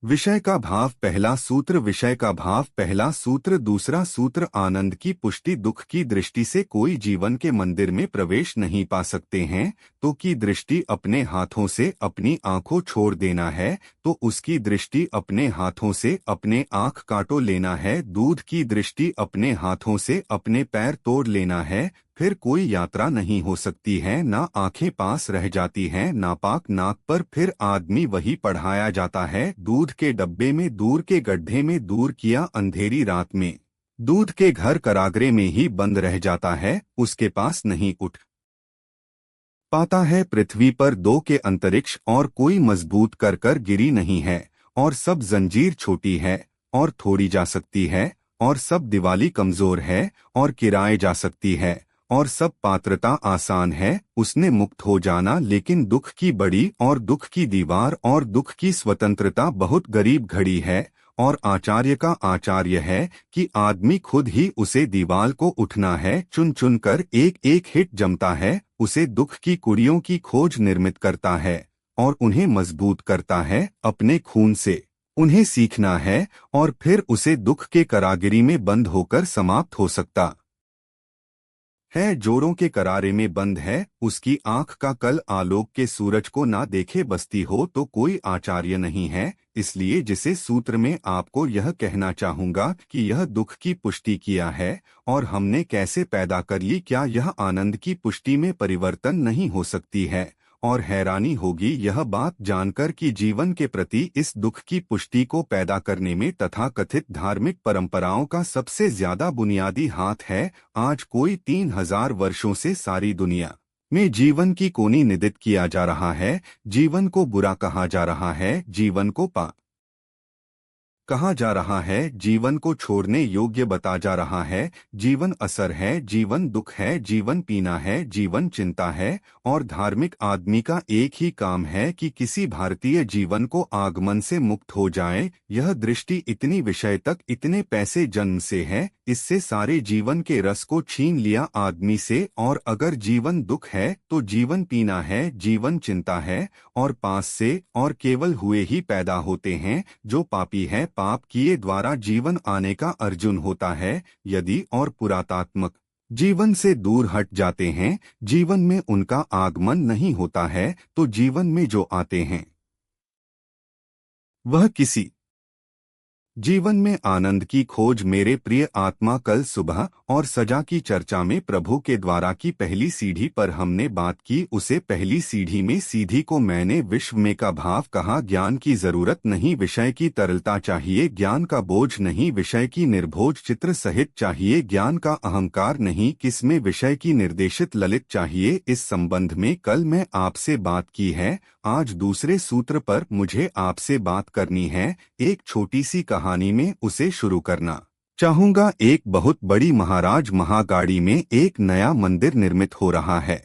विषय का भाव पहला सूत्र। विषय का भाव पहला सूत्र। दूसरा सूत्र आनंद की पुष्टि। दुख की दृष्टि से कोई जीवन के मंदिर में प्रवेश नहीं पा सकते हैं तो की दृष्टि अपने हाथों से अपनी आंखों छोड़ देना है तो उसकी दृष्टि अपने हाथों से अपने आंख काटो लेना है। दूध की दृष्टि अपने हाथों से अपने पैर तोड़ लेना है। फिर कोई यात्रा नहीं हो सकती है, ना आंखें पास रह जाती हैं, नापाक नाक पर फिर आदमी वही पढ़ाया जाता है। दूध के डब्बे में दूर के गड्ढे में दूर किया अंधेरी रात में दूध के घर करागरे में ही बंद रह जाता है, उसके पास नहीं उठ पाता है। पृथ्वी पर दो के अंतरिक्ष और कोई मजबूत कर कर गिरी नहीं है और सब जंजीर छोटी है और थोड़ी जा सकती है और सब दिवाली कमजोर है और किराए जा सकती है और सब पात्रता आसान है उसने मुक्त हो जाना। लेकिन दुख की बड़ी और दुख की दीवार और दुख की स्वतंत्रता बहुत गरीब घड़ी है और आचार्य का आचार्य है कि आदमी खुद ही उसे दीवाल को उठना है। चुन चुन कर एक एक हिट जमता है, उसे दुख की कुड़ियों की खोज निर्मित करता है और उन्हें मजबूत करता है अपने खून से। उन्हें सीखना है और फिर उसे दुख के कारागिरी में बंद होकर समाप्त हो सकता है। जोरों के करारे में बंद है, उसकी आंख का कल आलोक के सूरज को ना देखे बसती हो तो कोई आचार्य नहीं है। इसलिए जिसे सूत्र में आपको यह कहना चाहूंगा कि यह दुख की पुष्टि किया है और हमने कैसे पैदा कर ली, क्या यह आनंद की पुष्टि में परिवर्तन नहीं हो सकती है। और हैरानी होगी यह बात जानकर कि जीवन के प्रति इस दुख की पुष्टि को पैदा करने में तथाकथित धार्मिक परंपराओं का सबसे ज्यादा बुनियादी हाथ है। आज कोई 3000 वर्षों से सारी दुनिया में जीवन की कोनी निदित किया जा रहा है, जीवन को बुरा कहा जा रहा है, जीवन को पाप कहा जा रहा है, जीवन को छोड़ने योग्य बता जा रहा है। जीवन असर है, जीवन दुख है, जीवन पीना है, जीवन चिंता है। और धार्मिक आदमी का एक ही काम है कि किसी भारतीय जीवन को आगमन से मुक्त हो जाए। यह दृष्टि इतनी विषय तक इतने पैसे जन्म से है, इससे सारे जीवन के रस को छीन लिया आदमी से। और अगर जीवन दुख है तो जीवन पीना है, जीवन चिंता है और पास से और केवल हुए ही पैदा होते हैं जो पापी है। पाप किए द्वारा जीवन आने का अर्जुन होता है। यदि और पुरातात्मक जीवन से दूर हट जाते हैं, जीवन में उनका आगमन नहीं होता है तो जीवन में जो आते हैं वह किसी जीवन में आनंद की खोज। मेरे प्रिय आत्मा, कल सुबह और सजा की चर्चा में प्रभु के द्वारा की पहली सीढ़ी पर हमने बात की। उसे पहली सीढ़ी में सीधी को मैंने विश्व में का भाव कहा। ज्ञान की जरूरत नहीं, विषय की तरलता चाहिए। ज्ञान का बोझ नहीं, विषय की निर्भोज चित्र सहित चाहिए। ज्ञान का अहंकार नहीं, किसमें विषय की निर्देशित ललित चाहिए। इस संबंध में कल मैं आपसे बात की है, आज दूसरे सूत्र पर मुझे आपसे बात करनी है। एक छोटी सी कहानी में उसे शुरू करना चाहूंगा। एक बहुत बड़ी महाराज महागाड़ी में एक नया मंदिर निर्मित हो रहा है।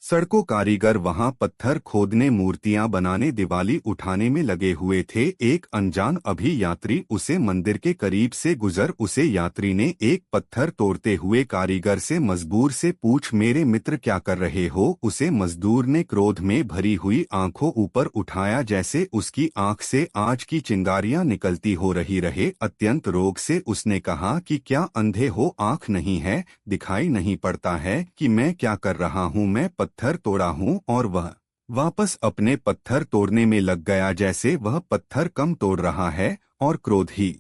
सड़कों कारीगर वहां पत्थर खोदने, मूर्तियां बनाने, दिवाली उठाने में लगे हुए थे। एक अनजान अभी यात्री उसे मंदिर के करीब से गुजर। उसे यात्री ने एक पत्थर तोड़ते हुए कारीगर से मजबूर से पूछ, मेरे मित्र क्या कर रहे हो। उसे मजदूर ने क्रोध में भरी हुई आंखों ऊपर उठाया जैसे उसकी आंख से आज की चिंगारियां निकलती हो रही रहे। अत्यंत रोग से उसने कहा कि क्या अंधे हो, आंख नहीं है, दिखाई नहीं पड़ता है कि मैं क्या कर रहा हूँ। मैं पत्थर तोड़ा हूँ। और वह वापस अपने पत्थर तोड़ने में लग गया जैसे वह पत्थर कम तोड़ रहा है और क्रोध ही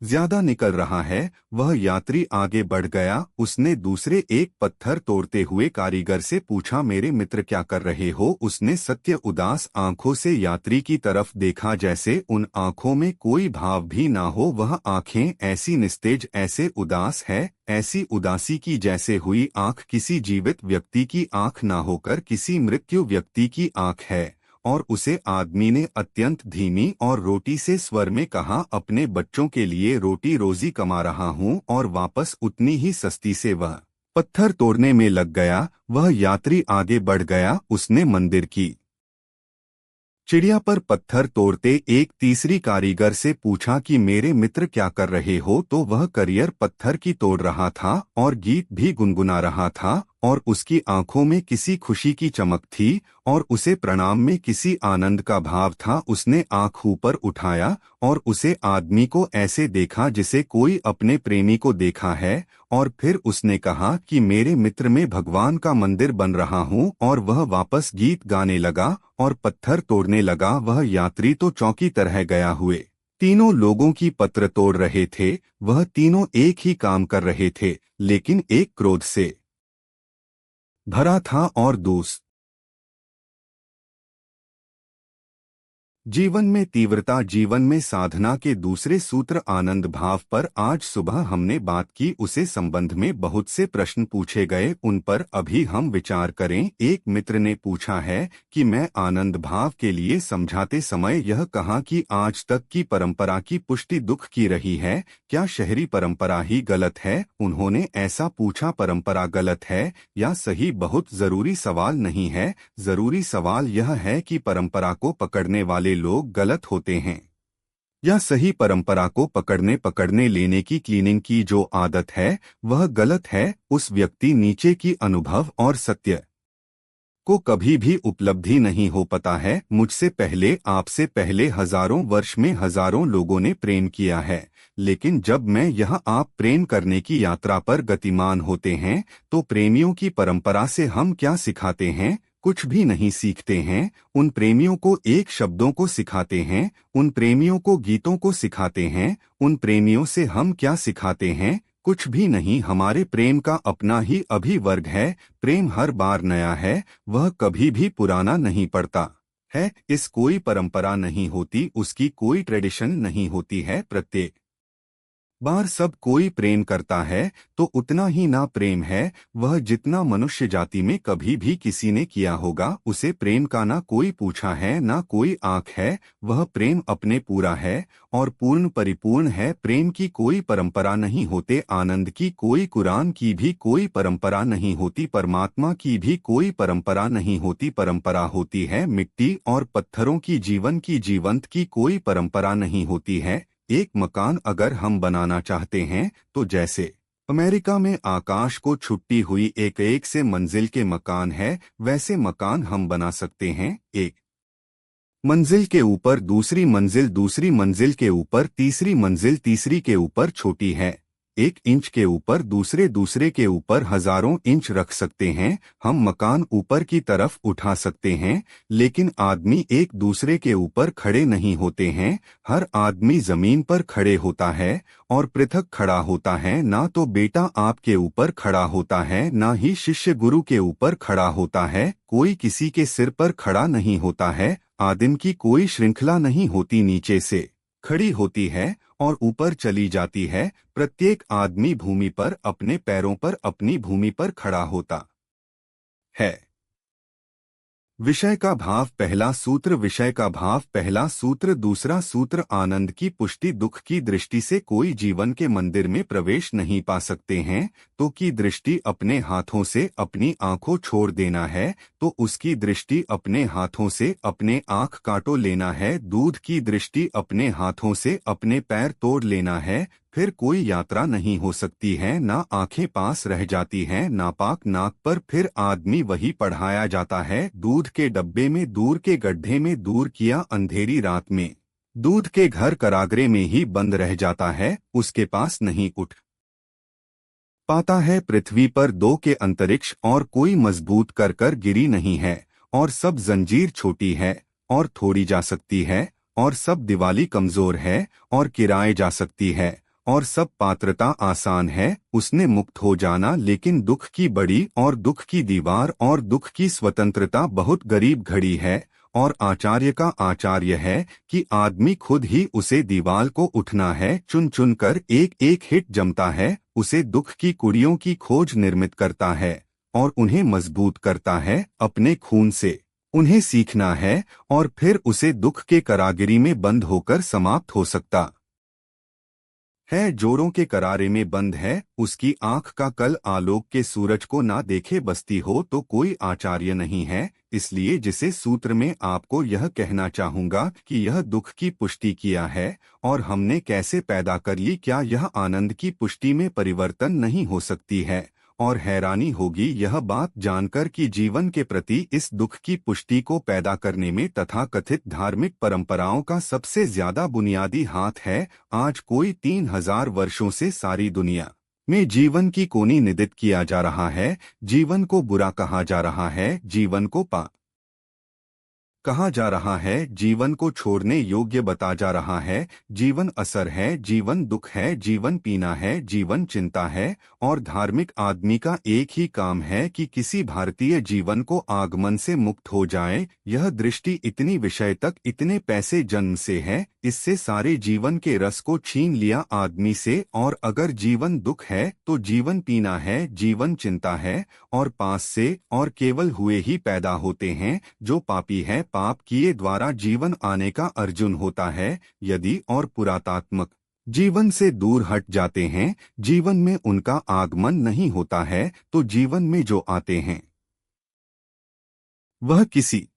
ज्यादा निकल रहा है। वह यात्री आगे बढ़ गया। उसने दूसरे एक पत्थर तोड़ते हुए कारीगर से पूछा, मेरे मित्र क्या कर रहे हो। उसने सत्य उदास आंखों से यात्री की तरफ देखा जैसे उन आंखों में कोई भाव भी ना हो। वह आंखें ऐसी निस्तेज, ऐसे उदास है, ऐसी उदासी की जैसे हुई आंख किसी जीवित व्यक्ति की आंख ना होकर किसी मृत्यु व्यक्ति की आंख है। और उसे आदमी ने अत्यंत धीमी और रोटी से स्वर में कहा, अपने बच्चों के लिए रोटी रोजी कमा रहा हूँ। और वापस उतनी ही सस्ती से वह पत्थर तोड़ने में लग गया। वह यात्री आगे बढ़ गया। उसने मंदिर की चिड़िया पर पत्थर तोड़ते एक तीसरी कारीगर से पूछा कि मेरे मित्र क्या कर रहे हो। तो वह करियर पत्थर की तोड़ रहा था और गीत भी गुनगुना रहा था और उसकी आंखों में किसी खुशी की चमक थी और उसे प्रणाम में किसी आनंद का भाव था। उसने आंख ऊपर उठाया और उसे आदमी को ऐसे देखा जिसे कोई अपने प्रेमी को देखा है, और फिर उसने कहा कि मेरे मित्र में भगवान का मंदिर बन रहा हूँ। और वह वापस गीत गाने लगा और पत्थर तोड़ने लगा। वह यात्री तो चौंकी तरह गया हुए तीनों लोगों की पत्र तोड़ रहे थे। वह तीनों एक ही काम कर रहे थे, लेकिन एक क्रोध से भरा था और दूसरा जीवन में तीव्रता। जीवन में साधना के दूसरे सूत्र आनंद भाव पर आज सुबह हमने बात की। उसे संबंध में बहुत से प्रश्न पूछे गए, उन पर अभी हम विचार करें। एक मित्र ने पूछा है कि मैं आनंद भाव के लिए समझाते समय यह कहा कि आज तक की परंपरा की पुष्टि दुख की रही है, क्या शहरी परंपरा ही गलत है? उन्होंने ऐसा पूछा, परंपरा गलत है या सही? बहुत जरूरी सवाल नहीं है। जरूरी सवाल यह है कि परंपरा को पकड़ने वाले लोग गलत होते हैं या सही? परंपरा को पकड़ने लेने की क्लीनिंग की जो आदत है वह गलत है। उस व्यक्ति नीचे की अनुभव और सत्य को कभी भी उपलब्धि नहीं हो पाता है। मुझसे पहले, आपसे पहले हजारों वर्ष में हजारों लोगों ने प्रेम किया है, लेकिन जब मैं यह आप प्रेम करने की यात्रा पर गतिमान होते हैं तो प्रेमियों की परंपरा से हम क्या सिखाते हैं? कुछ भी नहीं सीखते हैं। उन प्रेमियों को एक शब्दों को सिखाते हैं, उन प्रेमियों को गीतों को सिखाते हैं। उन प्रेमियों से हम क्या सिखाते हैं? कुछ भी नहीं। हमारे प्रेम का अपना ही अभिवर्ग है। प्रेम हर बार नया है, वह कभी भी पुराना नहीं पड़ता है। इस कोई परंपरा नहीं होती, उसकी कोई ट्रेडिशन नहीं होती है। प्रत्येक बार सब कोई प्रेम करता है तो उतना ही ना प्रेम है वह जितना मनुष्य जाति में कभी भी किसी ने किया होगा। उसे प्रेम का ना कोई पूछा है, ना कोई आंख है। वह प्रेम अपने पूरा है और पूर्ण परिपूर्ण है। प्रेम की कोई परंपरा नहीं होते, आनंद की कोई, कुरान की भी कोई परंपरा नहीं होती, परमात्मा की भी कोई परंपरा नहीं होती। परंपरा होती है मिट्टी और पत्थरों की, जीवन की, जीवंत की कोई परंपरा नहीं होती है। एक मकान अगर हम बनाना चाहते हैं तो जैसे अमेरिका में आकाश को छुट्टी हुई एक एक से मंजिल के मकान है, वैसे मकान हम बना सकते हैं। एक मंजिल के ऊपर दूसरी मंजिल, दूसरी मंजिल के ऊपर तीसरी मंजिल, तीसरी के ऊपर छोटी है। एक इंच के ऊपर दूसरे, दूसरे के ऊपर हजारों इंच रख सकते हैं। हम मकान ऊपर की तरफ उठा सकते हैं, लेकिन आदमी एक दूसरे के ऊपर खड़े नहीं होते हैं। हर आदमी जमीन पर खड़े होता है और पृथक खड़ा होता है। ना तो बेटा आपके ऊपर खड़ा होता है, ना ही शिष्य गुरु के ऊपर खड़ा होता है। कोई किसी के सिर पर खड़ा नहीं होता है। आदिम की कोई श्रृंखला नहीं होती, नीचे से खड़ी होती है और ऊपर चली जाती है। प्रत्येक आदमी भूमि पर, अपने पैरों पर, अपनी भूमि पर खड़ा होता है। विषय का भाव पहला सूत्र, विषय का भाव पहला सूत्र। दूसरा सूत्र आनंद की पुष्टि दुख की दृष्टि से कोई जीवन के मंदिर में प्रवेश नहीं पा सकते हैं तो की दृष्टि अपने हाथों से अपनी आंखों छोड़ देना है तो उसकी दृष्टि अपने हाथों से अपने आंख काटो लेना है। दूध की दृष्टि अपने हाथों से अपने पैर तोड़ लेना है, फिर कोई यात्रा नहीं हो सकती है। ना आंखें पास रह जाती हैं, नापाक नाक पर फिर आदमी वही पढ़ाया जाता है। दूध के डब्बे में, दूर के गड्ढे में, दूर किया अंधेरी रात में, दूध के घर करागरे में ही बंद रह जाता है, उसके पास नहीं उठ पाता है। पृथ्वी पर दो के अंतरिक्ष और कोई मजबूत कर कर गिरी नहीं है, और सब जंजीर छोटी है और थोड़ी जा सकती है, और सब दिवाली कमजोर है और किराए जा सकती है, और सब पात्रता आसान है उसने मुक्त हो जाना। लेकिन दुख की बड़ी और दुख की दीवार और दुख की स्वतंत्रता बहुत गरीब घड़ी है, और आचार्य का आचार्य है कि आदमी खुद ही उसे दीवार को उठना है। चुन चुन कर एक एक हिट जमता है, उसे दुख की कुड़ियों की खोज निर्मित करता है और उन्हें मजबूत करता है अपने खून से। उन्हें सीखना है और फिर उसे दुख के कारागिरी में बंद होकर समाप्त हो सकता है। जोरों के करारे में बंद है, उसकी आंख का कल आलोक के सूरज को ना देखे बसती हो तो कोई आचार्य नहीं है। इसलिए जिसे सूत्र में आपको यह कहना चाहूंगा कि यह दुख की पुष्टि किया है और हमने कैसे पैदा कर ली, क्या यह आनंद की पुष्टि में परिवर्तन नहीं हो सकती है? और हैरानी होगी यह बात जानकर कि जीवन के प्रति इस दुख की पुष्टि को पैदा करने में तथाकथित धार्मिक परंपराओं का सबसे ज्यादा बुनियादी हाथ है। आज कोई 3000 वर्षों से सारी दुनिया में जीवन की कोनी निदित किया जा रहा है, जीवन को बुरा कहा जा रहा है, जीवन को पाप कहा जा रहा है, जीवन को छोड़ने योग्य बता जा रहा है। जीवन असर है, जीवन दुख है, जीवन पीना है, जीवन चिंता है। और धार्मिक आदमी का एक ही काम है कि किसी भारतीय जीवन को आगमन से मुक्त हो जाए। यह दृष्टि इतनी विषय तक, इतने पैसे जन्म से है, इससे सारे जीवन के रस को छीन लिया आदमी से। और अगर जीवन दुख है तो जीवन पीना है, जीवन चिंता है और पास से और केवल हुए ही पैदा होते हैं जो पापी है। पाप किए द्वारा जीवन आने का अर्जुन होता है। यदि और पुरातात्मक जीवन से दूर हट जाते हैं, जीवन में उनका आगमन नहीं होता है, तो जीवन में जो आते हैं वह किसी